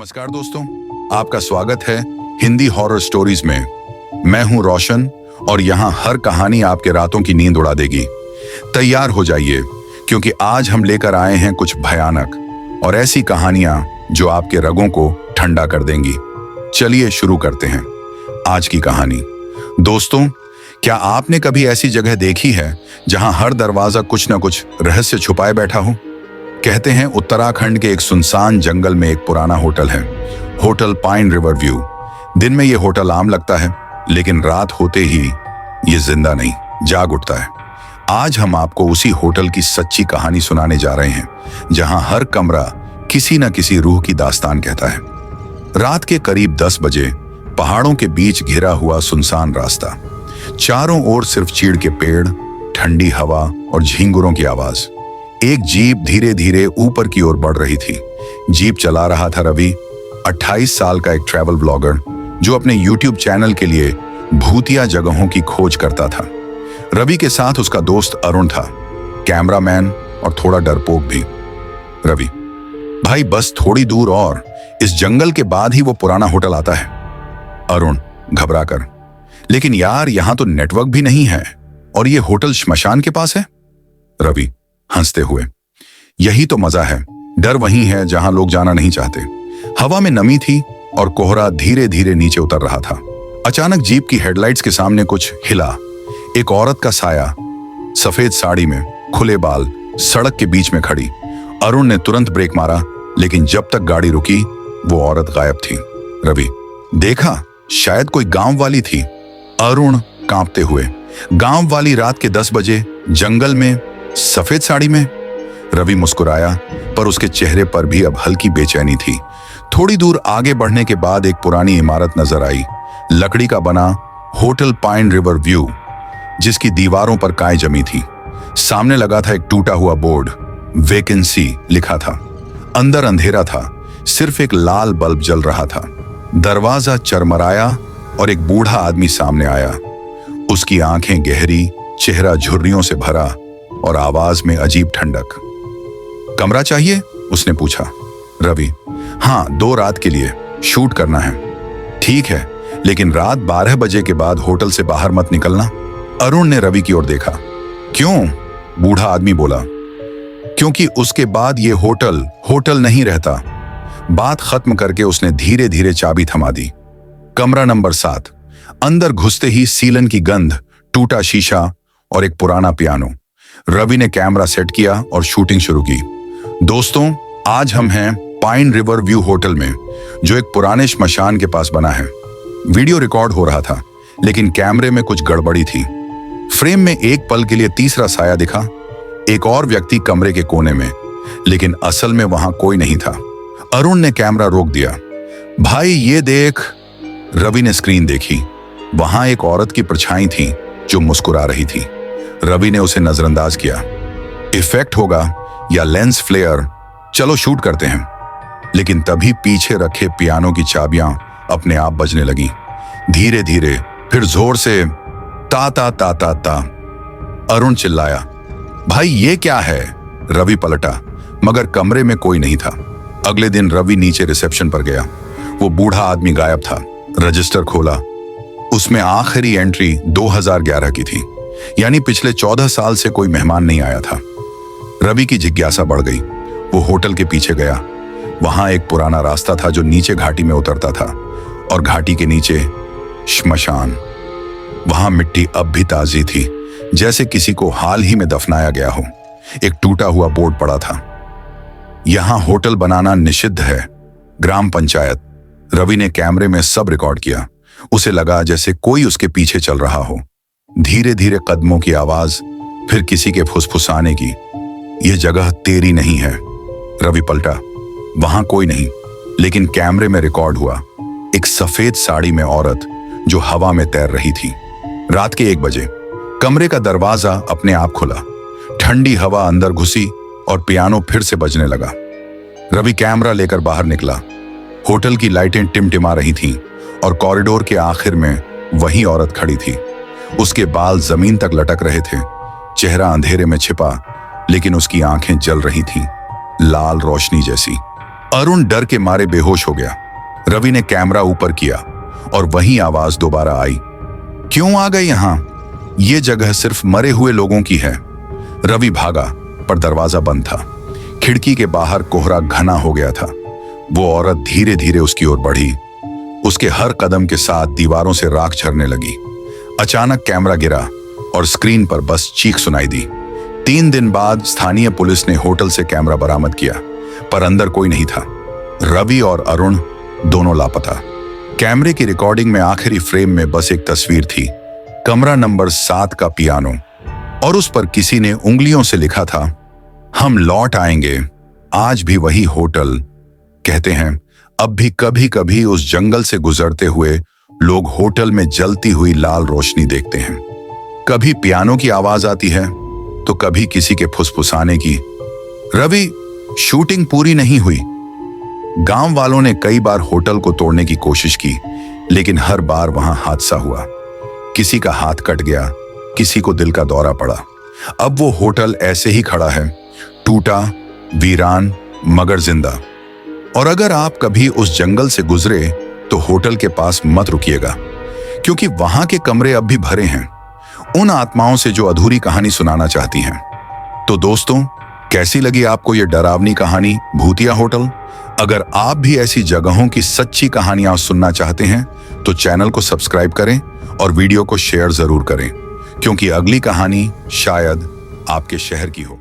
नमस्कार दोस्तों, आपका स्वागत है हिंदी हॉरर स्टोरीज में। मैं हूं रोशन और यहां हर कहानी आपके रातों की नींद उड़ा देगी। तैयार हो जाइए क्योंकि आज हम लेकर आए हैं कुछ भयानक और ऐसी कहानियां जो आपके रगों को ठंडा कर देंगी। चलिए शुरू करते हैं आज की कहानी। दोस्तों, क्या आपने कभी ऐसी जगह देखी है जहां हर दरवाजा कुछ न कुछ रहस्य छुपाए बैठा हो? कहते हैं उत्तराखंड के एक सुनसान जंगल में एक पुराना होटल है, होटल पाइन रिवर व्यू। दिन में ये होटल आम लगता है, लेकिन रात होते ही ये जिंदा नहीं, जाग उठता है। आज हम आपको उसी होटल की सच्ची कहानी सुनाने जा रहे हैं, जहां हर कमरा किसी न किसी रूह की दास्तान कहता है। रात के करीब 10 बजे पहाड़ों के बीच घिरा हुआ सुनसान रास्ता, चारों ओर सिर्फ चीड़ के पेड़, ठंडी हवा और झींगुरों की आवाज। एक जीप धीरे धीरे ऊपर की ओर बढ़ रही थी। जीप चला रहा था रवि, 28 साल का एक ट्रैवल ब्लॉगर जो अपने YouTube चैनल के लिए भूतिया जगहों की खोज करता था। रवि के साथ उसका दोस्त अरुण था, कैमरामैन और थोड़ा डरपोक भी। रवि, भाई बस थोड़ी दूर और इस जंगल के बाद ही वो पुराना होटल आता है। अरुण घबरा कर, लेकिन यार यहां तो नेटवर्क भी नहीं है और ये होटल श्मशान के पास है। रवि हंसते हुए, यही तो मजा है, डर वहीं है जहां लोग जाना नहीं चाहते। हवा में नमी थी और कोहरा धीरे धीरे नीचे उतर रहा था। अचानक जीप की हेडलाइट्स के सामने कुछ हिला। एक औरत का साया, सफेद साड़ी में, खुले बाल, सड़क के बीच में खड़ी। अरुण ने तुरंत ब्रेक मारा, लेकिन जब तक गाड़ी रुकी वो औरत गायब थी। रवि, देखा, शायद कोई गांव वाली थी। अरुण कांपते हुए, गांव वाली रात के 10 बजे जंगल में सफेद साड़ी में? रवि मुस्कुराया, पर उसके चेहरे पर भी अब हल्की बेचैनी थी। थोड़ी दूर आगे बढ़ने के बाद एक पुरानी इमारत नजर आई, लकड़ी का बना होटल पाइन रिवर व्यू, जिसकी दीवारों पर काई जमी थी। सामने लगा था एक टूटा हुआ बोर्ड, वैकेंसी लिखा था। अंदर अंधेरा था, सिर्फ एक लाल बल्ब जल रहा था। दरवाजा चरमराया और एक बूढ़ा आदमी सामने आया। उसकी आंखें गहरी, चेहरा झुर्रियों से भरा और आवाज में अजीब ठंडक। कमरा चाहिए? उसने पूछा। रवि, हाँ, 2 रात के लिए शूट करना है। ठीक है, लेकिन रात 12 बजे के बाद होटल से बाहर मत निकलना। अरुण ने रवि की ओर देखा। क्यों? बूढ़ा आदमी बोला। क्योंकि उसके बाद ये होटल नहीं रहता। बात खत्म करके उसने धीरे धीरे चाबी थमा दी। कमरा नंबर 7। अंदर घुसते ही सीलन की गंध, टूटा शीशा और एक पुराना पियानो। रवि ने कैमरा सेट किया और शूटिंग शुरू की। दोस्तों, आज हम हैं पाइन रिवर व्यू होटल में, जो एक पुराने श्मशान के पास बना है। वीडियो रिकॉर्ड हो रहा था, लेकिन कैमरे में कुछ गड़बड़ी थी। फ्रेम में एक पल के लिए तीसरा साया दिखा, एक और व्यक्ति कमरे के कोने में, लेकिन असल में वहां कोई नहीं था। अरुण ने कैमरा रोक दिया। भाई ये देख। रवि ने स्क्रीन देखी। वहां एक औरत की परछाई थी जो मुस्कुरा रही थी। रवि ने उसे नजरअंदाज किया। इफेक्ट होगा या लेंस फ्लेयर, चलो शूट करते हैं। लेकिन तभी पीछे रखे पियानो की चाबियां अपने आप बजने लगी, धीरे धीरे, फिर जोर से। ता ता ता ता ता। अरुण चिल्लाया, भाई ये क्या है? रवि पलटा, मगर कमरे में कोई नहीं था। अगले दिन रवि नीचे रिसेप्शन पर गया। वो बूढ़ा आदमी गायब था। रजिस्टर खोला, उसमें आखिरी एंट्री 2011 की थी, यानी पिछले 14 साल से कोई मेहमान नहीं आया था। रवि की जिज्ञासा बढ़ गई। वो होटल के पीछे गया। वहां एक पुराना रास्ता था जो नीचे घाटी में उतरता था, और घाटी के नीचे श्मशान। वहां मिट्टी अब भी ताजी थी, जैसे किसी को हाल ही में दफनाया गया हो। एक टूटा हुआ बोर्ड पड़ा था, यहां होटल बनाना निषिद्ध है, ग्राम पंचायत। रवि ने कैमरे में सब रिकॉर्ड किया। उसे लगा जैसे कोई उसके पीछे चल रहा हो। धीरे धीरे कदमों की आवाज, फिर किसी के फुसफुसाने की। यह जगह तेरी नहीं है। रवि पलटा, वहां कोई नहीं, लेकिन कैमरे में रिकॉर्ड हुआ एक सफेद साड़ी में औरत जो हवा में तैर रही थी। रात के 1 बजे कमरे का दरवाजा अपने आप खुला। ठंडी हवा अंदर घुसी और पियानो फिर से बजने लगा। रवि कैमरा लेकर बाहर निकला। होटल की लाइटें टिमटिमा रही थीं और कॉरिडोर के आखिर में वही औरत खड़ी थी। उसके बाल जमीन तक लटक रहे थे, चेहरा अंधेरे में छिपा, लेकिन उसकी आंखें जल रही थीं, लाल रोशनी जैसी। अरुण डर के मारे बेहोश हो गया। रवि ने कैमरा ऊपर किया और वही आवाज दोबारा आई, क्यों आ गए यहां? ये जगह सिर्फ मरे हुए लोगों की है। रवि भागा, पर दरवाजा बंद था। खिड़की के बाहर कोहरा घना हो गया था। वो औरत धीरे धीरे उसकी ओर बढ़ी। उसके हर कदम के साथ दीवारों से राख झरने लगी। अचानक कैमरा गिरा और स्क्रीन पर बस चीख सुनाई दी। 3 दिन बाद स्थानीय पुलिस ने होटल से कैमरा बरामद किया, पर अंदर कोई नहीं था। रवि और अरुण दोनों लापता। कैमरे की रिकॉर्डिंग में आखिरी फ्रेम में बस एक तस्वीर थी, कमरा नंबर 7 का पियानो, और उस पर किसी ने उंगलियों से लिखा था, हम लौट आएंगे, आज भी वही होटल। कहते हैं अब भी कभी कभी उस जंगल से गुजरते हुए लोग होटल में जलती हुई लाल रोशनी देखते हैं। कभी पियानो की आवाज आती है तो कभी किसी के फुसफुसाने की। रवि, शूटिंग पूरी नहीं हुई। गांव वालों ने कई बार होटल को तोड़ने की कोशिश की, लेकिन हर बार वहां हादसा हुआ। किसी का हाथ कट गया, किसी को दिल का दौरा पड़ा। अब वो होटल ऐसे ही खड़ा है, टूटा, वीरान, मगर जिंदा। और अगर आप कभी उस जंगल से गुजरे तो होटल के पास मत रुकिएगा, क्योंकि वहां के कमरे अब भी भरे हैं उन आत्माओं से जो अधूरी कहानी सुनाना चाहती हैं। तो दोस्तों, कैसी लगी आपको ये डरावनी कहानी भूतिया होटल? अगर आप भी ऐसी जगहों की सच्ची कहानियां सुनना चाहते हैं तो चैनल को सब्सक्राइब करें और वीडियो को शेयर जरूर करें, क्योंकि अगली कहानी शायद आपके शहर की हो।